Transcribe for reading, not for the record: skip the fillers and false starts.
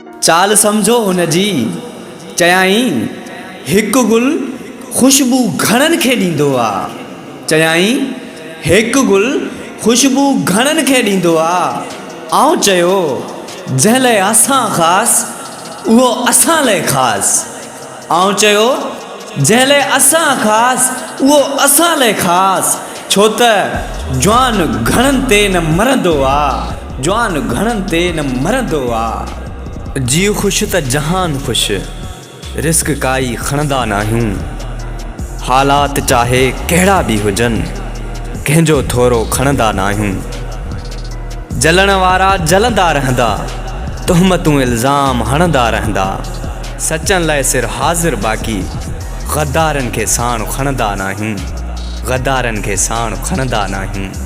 चाल सम्झो हुन जी। चयाईं हिकु गुल ख़ुशबू घणनि खे ॾींदो आहे। चयाईं हिकु गुल ख़ुशबू घणनि खे ॾींदो आहे। ऐं चयो जंहिं लाइ असां ख़ासि उहो असां लाइ ख़ासि। ऐं चयो जंहिं लाइ असां ख़ासि उहो असां लाइ ख़ासि। छो त जवान घणनि ते न मरंदो आहे। जवान घणनि ते न मरंदो आहे। जीउ ख़ुशि त जहान ख़ुशि। रिस्क काई खणंदा न आहियूं। हालात चाहे कहिड़ा बि हुजनि कंहिंजो थोरो खणंदा न आहियूं। जलण वारा जलंदा रहंदा, तुहमतूं इल्ज़ाम हणंदा रहंदा। सचनि लाइ सिर हाज़िर बाक़ी गद्दारनि खे साण खणंदा न आहियूं। गद्दारनि खे साण खणंदा न आहियूं।